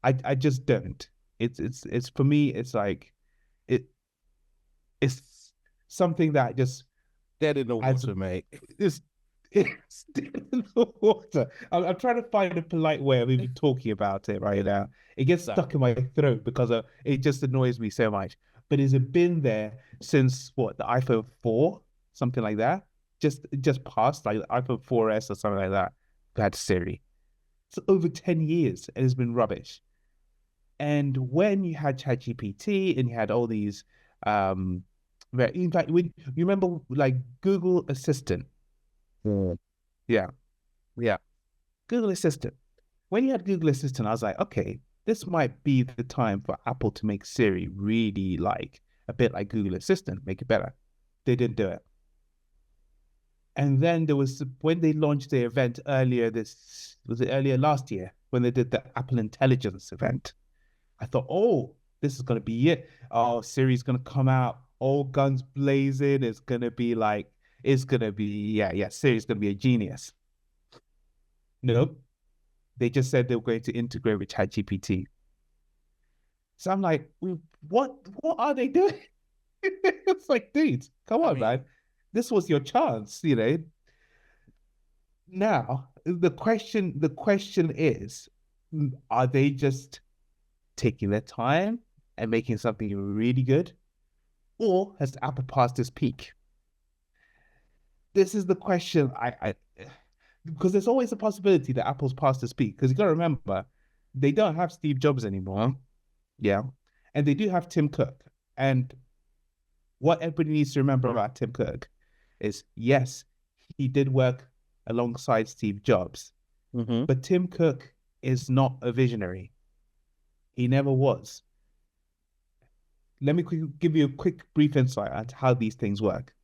I just don't. It's for me. It's like it it's something that just Dead in the adds water, mate. it's dead in the water. I'm trying to find a polite way of even talking about it right now. It gets stuck in my throat because it just annoys me so much. But has it been there since what, the iPhone 4, something like that? Just passed, like the iPhone 4S or something like that. Had Siri. It's over 10 years and it's been rubbish. And when you had ChatGPT and you had all these, in fact, when you remember like Google Assistant, Mm. yeah, Yeah. Google Assistant. When you had Google Assistant, I was like, okay, this might be the time for Apple to make Siri really like a bit like Google Assistant, make it better. They didn't do it. And then there was when they launched the event earlier last year when they did the Apple Intelligence event. I thought, oh, this is gonna be it. Oh, Siri's gonna come out all guns blazing. It's gonna be yeah. Siri's gonna be a genius. Nope, they just said they were going to integrate with ChatGPT. So I'm like, what are they doing? It's like, dude, come on, man. This was your chance, you know. Now, the question is, are they just taking their time and making something really good? Or has Apple passed its peak? This is the question I because there's always a possibility that Apple's past its peak. Because you gotta remember, they don't have Steve Jobs anymore. Yeah. And they do have Tim Cook. And what everybody needs to remember about Tim Cook is yes, he did work alongside Steve Jobs, Mm-hmm. but Tim Cook is not a visionary. He never was. Let me give you a quick brief insight on how these things work.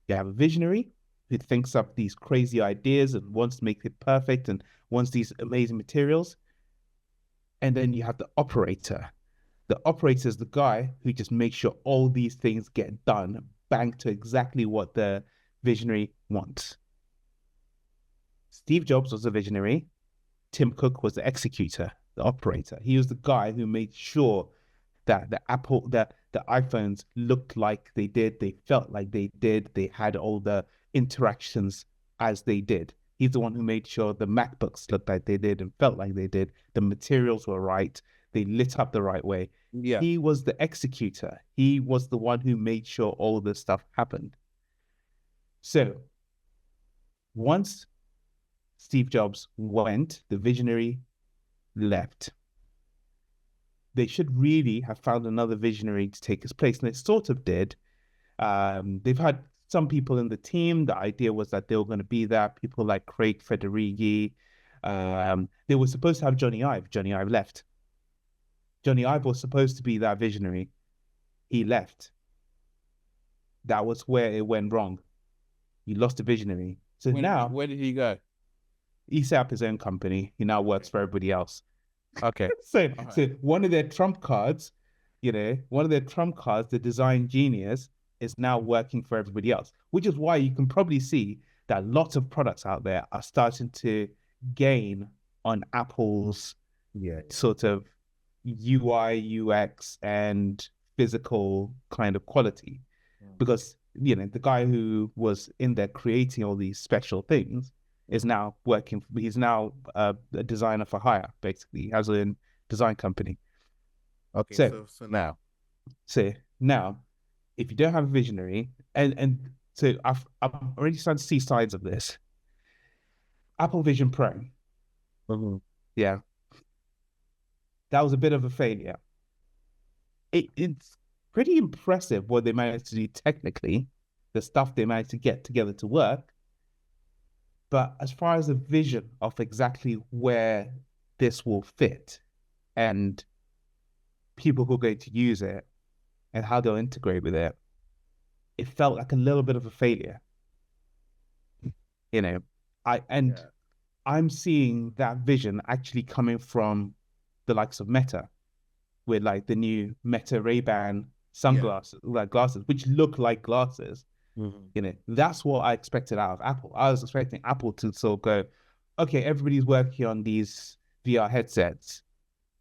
You have a visionary who thinks up these crazy ideas and wants to make it perfect and wants these amazing materials. And then you have the operator. The operator is the guy who just makes sure all these things get done, bang to exactly what the visionary wants. Steve Jobs was a visionary. Tim Cook was the executor, the operator. He was the guy who made sure that the iPhones looked like they did, they felt like they did, they had all the interactions as they did. He's the one who made sure the MacBooks looked like they did and felt like they did. The materials were right. They lit up the right way. Yeah. He was the executor. He was the one who made sure all this stuff happened. So once Steve Jobs went, the visionary left. They should really have found another visionary to take his place, and they sort of did. They've had some people in the team. The idea was that they were going to be there. People like Craig Federighi. They were supposed to have Johnny Ive. Johnny Ive left. Johnny Ive was supposed to be that visionary. He left. That was where it went wrong. He lost a visionary. So now, where did he go? he set up his own company. He now works for everybody else. Okay. So one of their trump cards, the design genius, is now working for everybody else, which is why you can probably see that lots of products out there are starting to gain on Apple's sort of UI, UX, and physical kind of quality. Because, the guy who was in there creating all these special things is now he's now a designer for hire, basically. He has a design company. Okay, so now, if you don't have a visionary, and so I'm already starting to see sides of this. Apple Vision Pro. Mhm. Yeah, that was a bit of a failure. It's pretty impressive what they managed to do technically, the stuff they managed to get together to work. But as far as the vision of exactly where this will fit and people who are going to use it and how they'll integrate with it, it felt like a little bit of a failure. You know, I and Yeah. I'm seeing that vision actually coming from the likes of Meta with like the new Meta Ray-Ban Yeah. sunglasses, like glasses, which look like glasses. Mhm. That's what I expected out of Apple. I was expecting Apple to sort of go, okay, everybody's working on these VR headsets.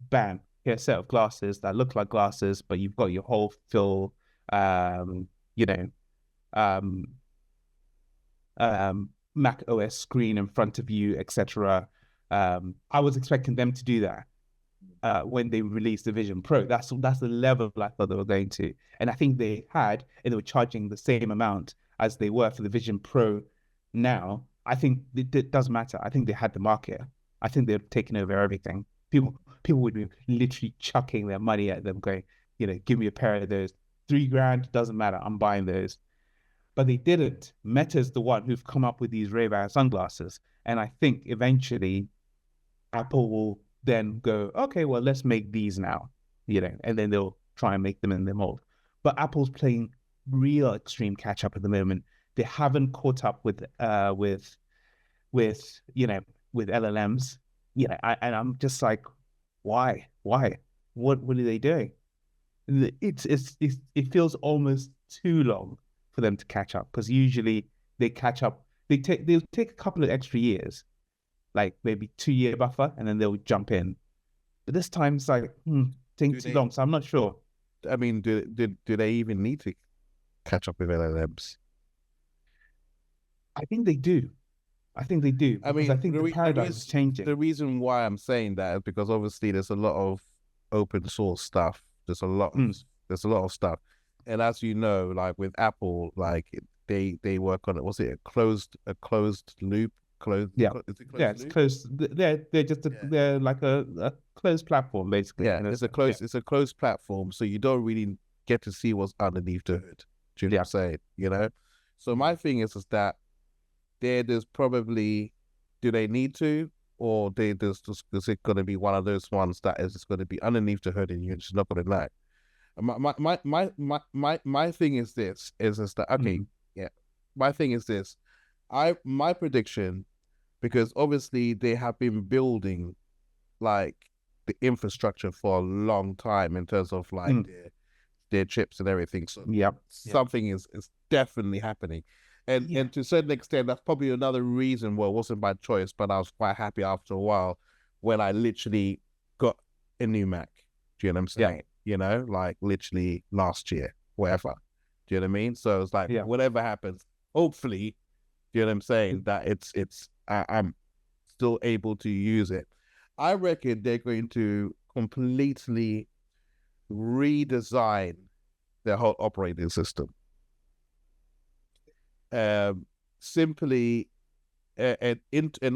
Bam, here's a set of glasses that look like glasses, but you've got your whole full, um, you know, um, Mac OS screen in front of you, etc. I was expecting them to do that when they released the Vision Pro. That's the level I thought they were going to, and I think they had, and they were charging the same amount as they were for the Vision Pro. Now, I think it doesn't matter. I think they had the market. I think they're taking over everything. People would be literally chucking their money at them, going, give me a pair of those. 3 grand doesn't matter. I'm buying those. But they didn't. Meta's the one who've come up with these Ray-Ban sunglasses, and I think eventually Apple will then go, okay, well, let's make these now, and then they'll try and make them in their mold. But Apple's playing real extreme catch up at the moment. They haven't caught up with with LLMs. And I'm just like, why? What are they doing? It feels almost too long for them to catch up, because usually they catch up. They'll take a couple of extra years, like maybe 2 year buffer, and then they'll jump in. But this time it's like, taking Do too they? long. So I'm not sure. I mean, do they even need to catch up with LLMs? I think they do. I think they do, I because I mean, think the paradigm is changing. the reason why I'm saying that is because obviously there's a lot of open source stuff. Mm, There's a lot of stuff, and as you know, like with Apple, like they work on it. Was it a closed loop? yeah, Is it yeah. closed It's loop? closed. They're just Yeah. they're like a closed platform, basically, Yeah, in a sense. Yeah, it's a closed platform, so you don't really get to see what's underneath the hood. Do you know what yeah. I'm saying? You know. So Mm. my thing is that there's probably, do they need to, or there's just, is it going to be one of those ones that is just going to be underneath the hood and you're just not going to like. My thing is this is that okay, Mm. yeah. My thing is this. My prediction, because obviously they have been building like the infrastructure for a long time in terms of like Mm. their chips and everything. So Yep. Yep. something is definitely happening. Yeah. And to a certain extent, that's probably another reason why it wasn't by choice, but I was quite happy after a while when I literally got a new Mac. Do you know what I'm Yeah. saying? You know, like literally last year, whatever. Do you know what I mean? So it's like Yeah. whatever happens, hopefully, do you know what I'm saying? That I'm still able to use it. I reckon they're going to completely redesign their whole operating system. Um, simply and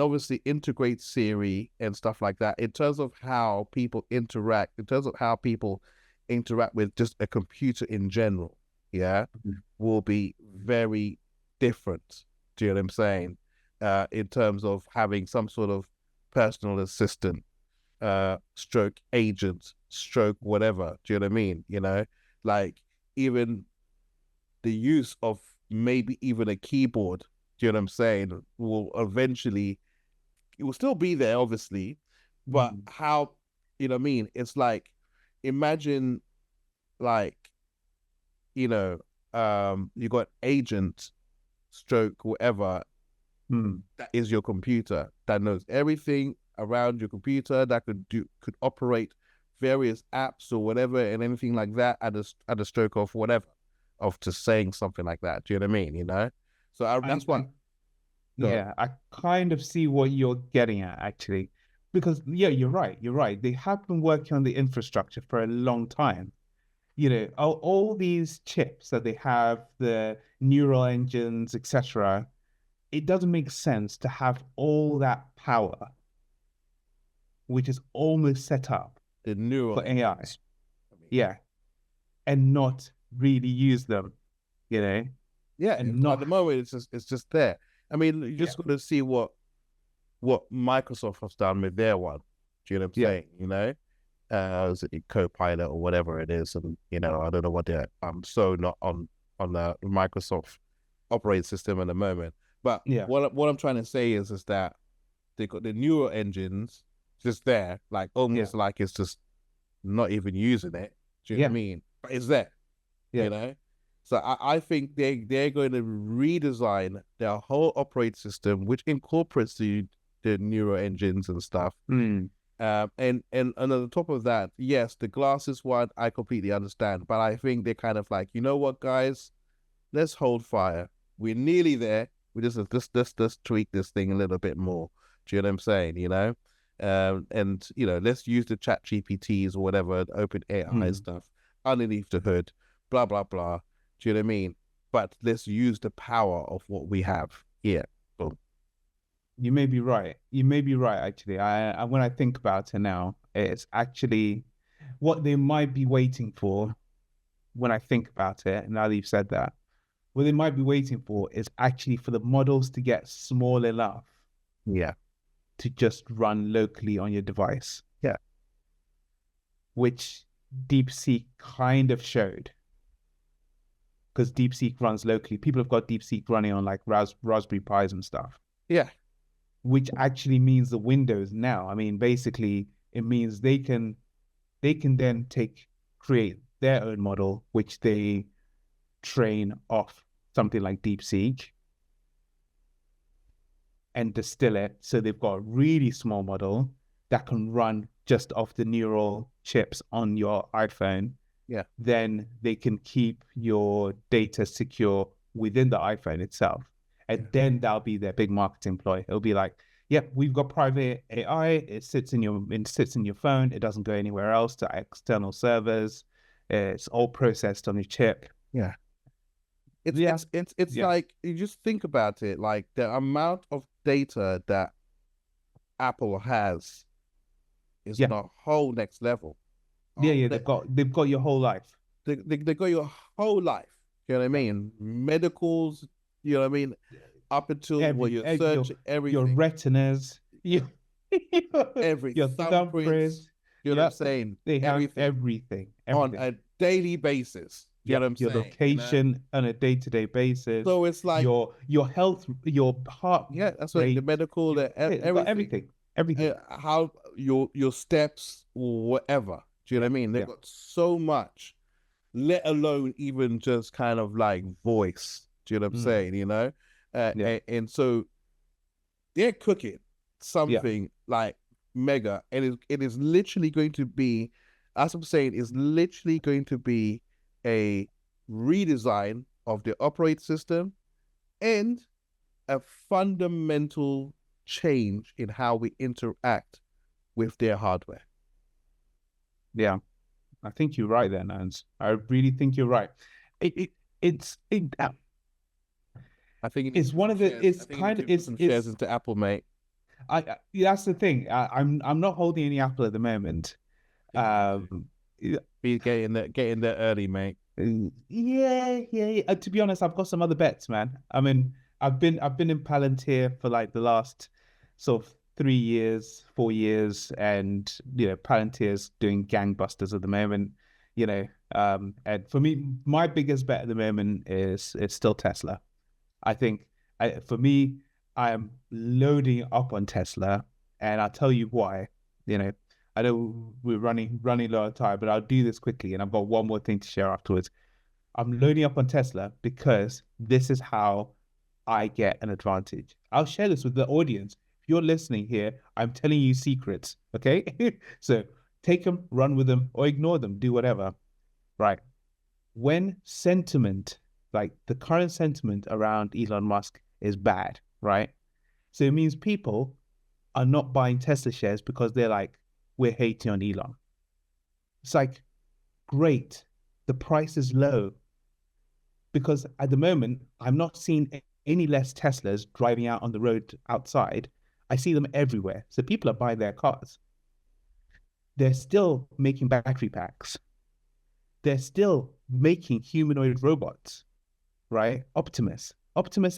obviously integrate Siri and stuff like that in terms of how people interact, in terms of how people interact with just a computer in general. Yeah, Mhm. will be very different. Do you know what I'm saying? In terms of having some sort of personal assistant, stroke agent, stroke whatever. Do you know what I mean? You know, like even the use of maybe even a keyboard, do you know what I'm saying, will eventually, it will still be there, obviously, but Mm. how, you know what I mean? It's like, imagine, like, you know, you got agent, stroke, whatever, Mm. that is your computer that knows everything around your computer that could operate various apps or whatever and anything like that at a stroke of whatever of just saying something like that. Do you know what I mean? You know, so I, that's what. I Go on. Yeah, I kind of see what you're getting at, actually. Because, yeah, you're right. You're right. They have been working on the infrastructure for a long time. All these chips that they have, the neural engines, etc. it doesn't make sense to have all that power, which is almost set up The neural for AI. engines. I mean, Yeah. And not really use them, you know, yeah, and at not, the moment it's just there. I mean, you yeah, just got to see what Microsoft has done with their one. Do you know what I'm yeah, saying? You know, is it Copilot or whatever it is, and you know, I don't know what they're. I'm so not on the Microsoft operating system at the moment. But yeah, what I'm trying to say is that they got the neural engines just there, like yeah, almost like it's just not even using it. Do you know what I yeah, mean? But it's there, yeah. you know. So I think they're going to redesign their whole operating system, which incorporates the neural engines and stuff. Mm. And on the top of that, yes, the glasses one I completely understand, but I think they're kind of like, you know what, guys, let's hold fire. We're nearly there. We just tweak this thing a little bit more. Do you know what I'm saying? You know, and you know, let's use the Chat GPTs or whatever, the Open AI Mm. stuff underneath the hood. Blah blah blah. Do you know what I mean? But let's use the power of what we have here. Boom. You may be right. You may be right, actually. When I think about it now, it's actually what they might be waiting for when I think about it. Now that you've said that, what they might be waiting for is actually for the models to get small enough Yeah. to just run locally on your device, Yeah. which DeepSeek kind of showed. Because DeepSeek runs locally. People have got DeepSeek running on like Raspberry Pis and stuff, Yeah. which actually means the Windows now. I mean, basically, it means they can then create their own model, which they train off something like DeepSeek and distill it. So they've got a really small model that can run just off the neural chips on your iPhone. Yeah. Then they can keep your data secure within the iPhone itself. Yeah. And then that'll be their big marketing ploy. It'll be like, yep, we've got private AI. It sits in your phone. It doesn't go anywhere else to external servers. It's all processed on your chip. Yeah. It's Yeah, it's it's it's yeah, like you just think about it, like the amount of data that Apple has is yeah, on a whole next level. yeah, Oh, yeah. They've got your whole life. they got your whole life. You know what I Yeah. mean? Medicals, you know what I mean? Up until what you're Your searching, everything, retinas, every your thumbprints, thumbprints. you know what I'm Yep, saying? they have Everything everything, on everything. a daily basis. You know Yep, what I'm your saying? You know? location on a day-to-day basis, So it's like, your health, your heart yeah, that's what the rate. medical, They've got everything. everything, everything. How your steps or whatever. Do you know Yeah, what I mean? They've yeah, got so much, let alone even just kind of like voice. Do you know what I'm mm, saying? You know, yeah, and so they're cooking yeah, something like mega, and it is literally going to be, as I'm saying, is literally going to be a redesign of the operating system and a fundamental change in how we interact with their hardware. yeah. I think you're right there, Nance. I really think you're right. It, it it's it, I think you need to it's put one some of the shares. I it's think you need kind to of put some shares it's into Apple, mate. that's the thing. I'm not holding any Apple at the moment. I think you need to Um, yeah, be getting there early, mate. yeah, yeah. To be honest, I've got some other bets, man. I mean, I've been in Palantir for like the last sort of 3 years, 4 years, and Palantir's doing gangbusters at the moment. And for me, my biggest bet at the moment is still Tesla. I think for me, I am loading up on Tesla, and I'll tell you why. You know, I know we're running low on time, but I'll do this quickly, and I've got one more thing to share afterwards. I'm loading up on Tesla because this is how I get an advantage. I'll share this with the audience. If you're listening here, I'm telling you secrets, okay? So take them, run with them, or ignore them, do whatever. Right. When sentiment, like the current sentiment around Elon Musk is bad, right? So it means people are not buying Tesla shares because they're like, we're hating on Elon. It's like, great, the price is low because at the moment, I'm not seeing any less Teslas driving out on the road outside. I see them everywhere. So people are buying their cars. They're still making battery packs. They're still making humanoid robots, right? Optimus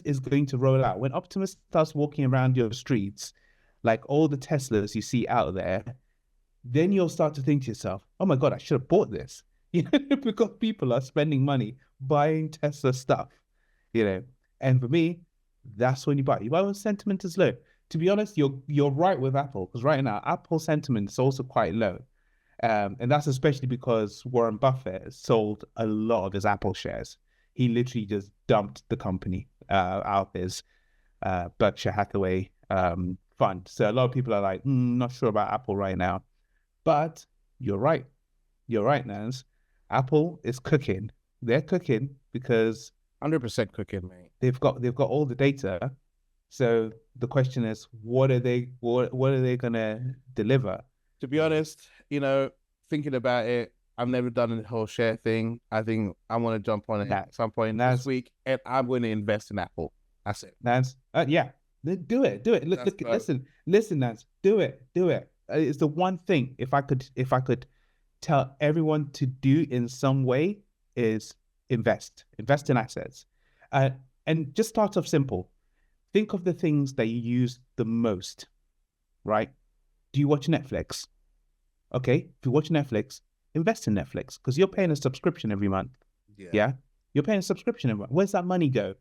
is going to roll out. When Optimus starts walking around your streets, like all the Teslas you see out there, then you'll start to think to yourself, oh my God, I should have bought this. You know, because people are spending money buying Tesla stuff, you know. And for me, that's when you buy. You buy when sentiment is low. To be honest, you're right with Apple, because right now Apple sentiment is also quite low. And that's especially because Warren Buffett sold a lot of his Apple shares. He literally just dumped the company out of his Berkshire Hathaway fund. So a lot of people are like, not sure about Apple right now. But you're right. You're right, Nance. Apple is cooking. They're cooking because 100% cooking, mate. they've got all the data. So the question is, what are they gonna deliver? To be honest, thinking about it, I've never done a whole share thing. I think I want to jump on it at some point this week, and I'm going to invest in Apple. That's it. Nance, yeah, do it. Look, listen, Nance, do it. It's the one thing, if I could tell everyone to do in some way, is invest in assets, and just start off simple. Think of the things that you use the most, right? Do you watch Netflix? Okay, if you watch Netflix, invest in Netflix, because you're paying a subscription every month. Yeah, you're paying a subscription every month. Where's that money go?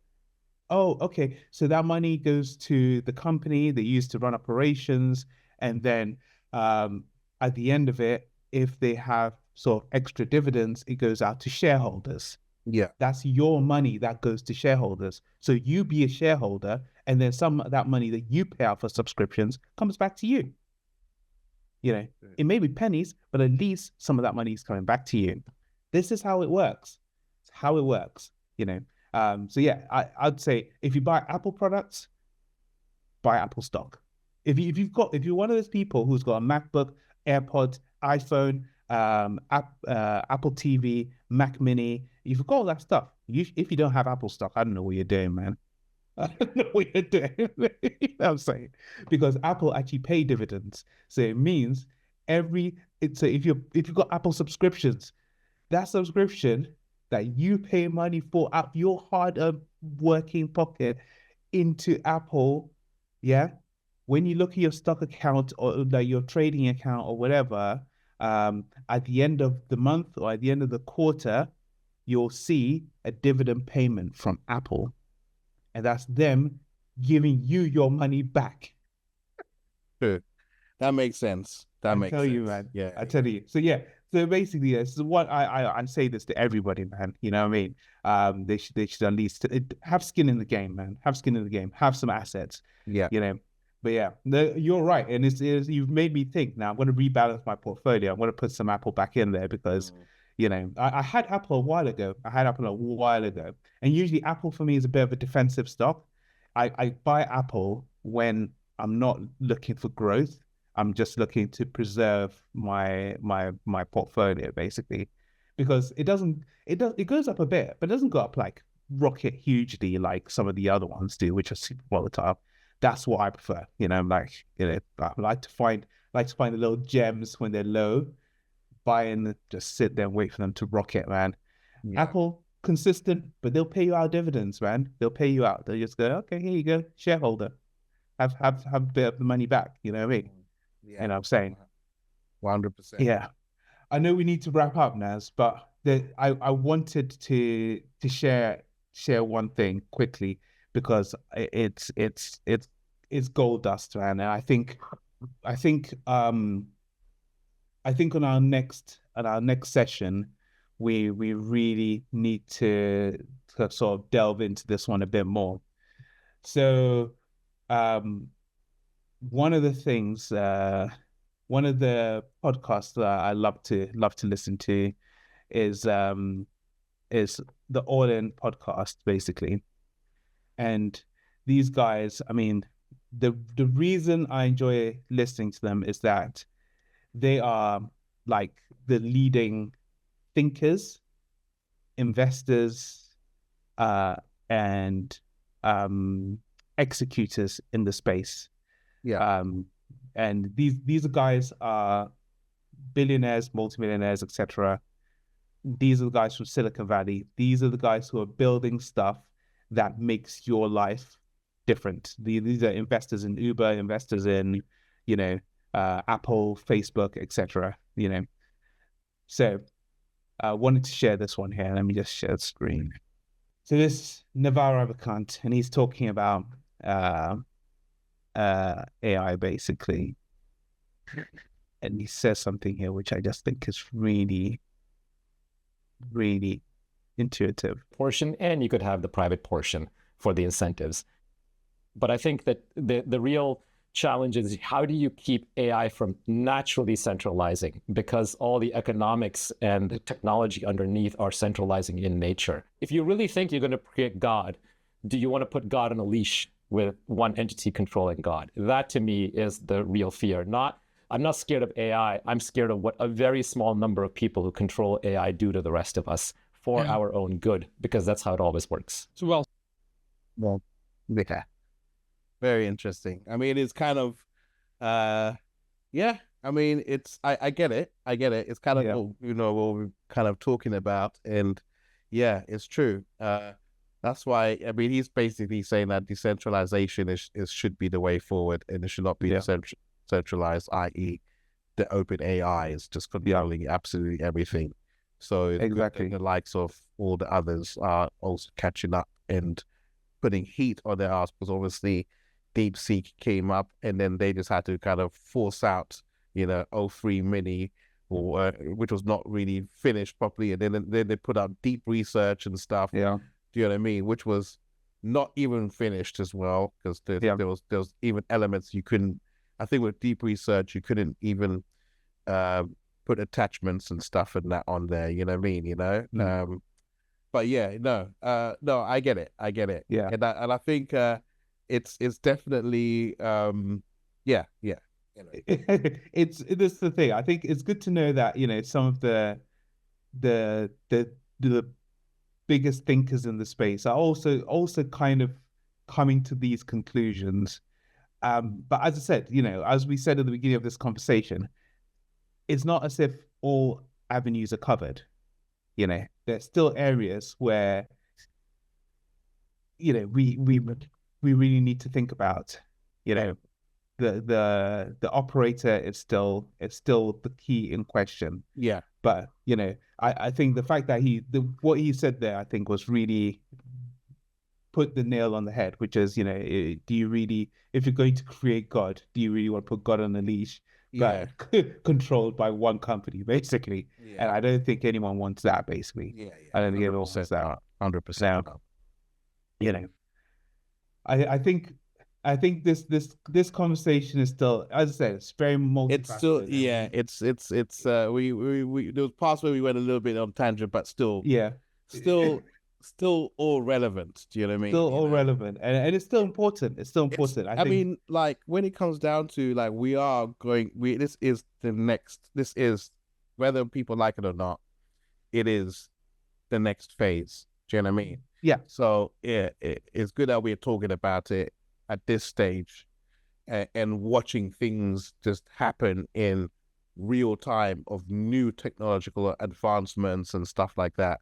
Oh, okay. So that money goes to the company they use to run operations, and then at the end of it, if they have sort of extra dividends, it goes out to shareholders. Yeah, that's your money that goes to shareholders. So you be a shareholder, and then some of that money that you pay out for subscriptions comes back to you. You know, it may be pennies, but at least some of that money is coming back to you. This is how it works. It's how it works, you know. So yeah, I'd say if you buy Apple products, buy Apple stock. If you're one of those people who's got a MacBook, AirPods, iPhone, Apple TV, Mac Mini, if you've got all that stuff, if you don't have Apple stock, I don't know what you're doing, man. I don't know what you're doing. You know what I'm saying? Because Apple actually pay dividends. So it means so if you've got Apple subscriptions, that subscription that you pay money for out your hard-earned working pocket into Apple, yeah. When you look at your stock account or like your trading account or whatever, at the end of the month or at the end of the quarter, you'll see a dividend payment from Apple. And that's them giving you your money back. True. That makes sense. I tell you, man. Yeah. I tell you. So yeah. So basically, this is what I say this to everybody, man. You know what I mean? They should at least have skin in the game, man. Have skin in the game. Have some assets. Yeah. You know. But yeah, no, you're right, and you've made me think. Now I'm going to rebalance my portfolio. I'm going to put some Apple back in there because, you know, I had Apple a while ago. And usually Apple for me is a bit of a defensive stock. I buy Apple when I'm not looking for growth. I'm just looking to preserve my portfolio basically, because it goes up a bit, but it doesn't go up like rocket hugely like some of the other ones do, which are super volatile. That's what I prefer. You know, like, you know, I like to find the little gems when they're low, buy and just sit there and wait for them to rocket, man. Yeah. Apple, consistent, but they'll pay you out dividends, man. They'll pay you out. They'll just go, okay, here you go, shareholder. Have a bit of the money back. You know what I mean? Yeah. You know what I'm saying? 100%. Yeah. I know we need to wrap up, Naz, but I wanted to share one thing quickly, because it's gold dust, man. And I think on our next session, we really need to sort of delve into this one a bit more. So one of the things, one of the podcasts that I love to listen to is the All In podcast, basically. And these guys, I mean, the reason I enjoy listening to them is that they are like the leading thinkers, investors, and executors in the space. Yeah. And these guys are billionaires, multimillionaires, etc. These are the guys from Silicon Valley. These are the guys who are building stuff that makes your life different. These are investors in Uber, investors in, Apple, Facebook, etc. So I wanted to share this one here. Let me just share the screen. So this Navarro Ravikant, and he's talking about AI basically, and he says something here which I just think is really, really intuitive. Portion, and you could have the private portion for the incentives. But I think that the real challenge is, how do you keep AI from naturally centralizing? Because all the economics and the technology underneath are centralizing in nature. If you really think you're going to create God, do you want to put God on a leash with one entity controlling God? That to me is the real fear. I'm not scared of AI. I'm scared of what a very small number of people who control AI do to the rest of us for our own good, because that's how it always works. So well, yeah. Very interesting. I mean, it's kind of, yeah. I mean, I get it. It's kind of what we're kind of talking about, and yeah, it's true. That's why, I mean, he's basically saying that decentralization should be the way forward, and it should not be centralized, i.e., the open AI is just controlling absolutely everything. So it's exactly the likes of all the others are also catching up and putting heat on their ass, because obviously DeepSeek came up and then they just had to kind of force out, O3 Mini, or which was not really finished properly, and then they put out deep research and stuff. Yeah, do you know what I mean? Which was not even finished as well, because there was even elements you couldn't. I think with deep research you couldn't even put attachments and stuff and that on there. You know what I mean? But yeah, no, I get it. Yeah, and I think it's definitely yeah. it's the thing. I think it's good to know that some of the biggest thinkers in the space are also kind of coming to these conclusions. But as I said, as we said at the beginning of this conversation, it's not as if all avenues are covered. There's still areas where we really need to think about. The operator is still the key in question. Yeah. But I think the fact that what he said there, I think, was really put the nail on the head, which is, do you really, if you're going to create God, do you really want to put God on a leash? But controlled by one company, basically. Yeah. And I don't think anyone wants that, basically. Yeah. I don't think anyone wants that. 100%. I think this conversation is still, as I said, it's very multifaceted. It's still, it's we there was parts where we went a little bit on tangent, but still, still all relevant. Do you know what I mean? Still all relevant, and it's still important. It's still important. I mean, like, when it comes down to, like, this is the next. This is, whether people like it or not, it is the next phase. Do you know what I mean? Yeah. So it's good that we're talking about it at this stage, and watching things just happen in real time of new technological advancements and stuff like that.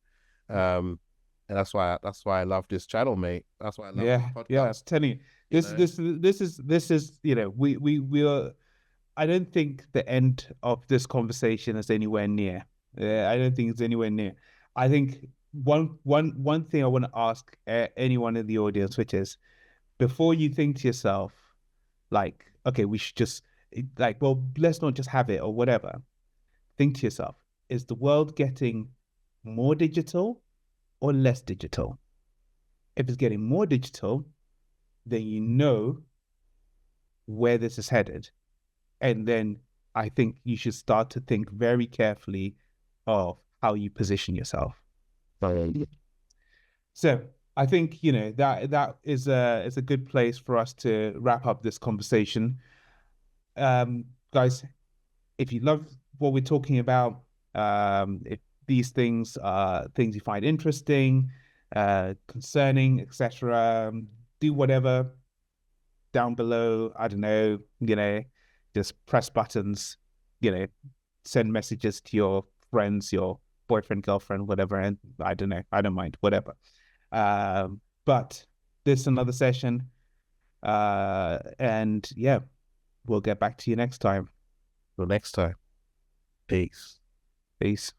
And that's why I love this channel, mate. That's why I love this podcast. Yeah, I was telling you. This is we are, I don't think the end of this conversation is anywhere near. I don't think it's anywhere near. I think one thing I want to ask anyone in the audience, which is, before you think to yourself, like, okay, we should just, like, well, let's not just have it or whatever. Think to yourself, is the world getting more digital or less digital? If it's getting more digital, then you know where this is headed. And then I think you should start to think very carefully of how you position yourself. So I think, that is a good place for us to wrap up this conversation. Guys, if you love what we're talking about, if these things are things you find interesting, concerning, etc., do whatever down below. I don't know, just press buttons, send messages to your friends, your boyfriend, girlfriend, whatever. And I don't know, I don't mind, whatever. But this is another session. And yeah, we'll get back to you next time. Till next time. Peace. Peace.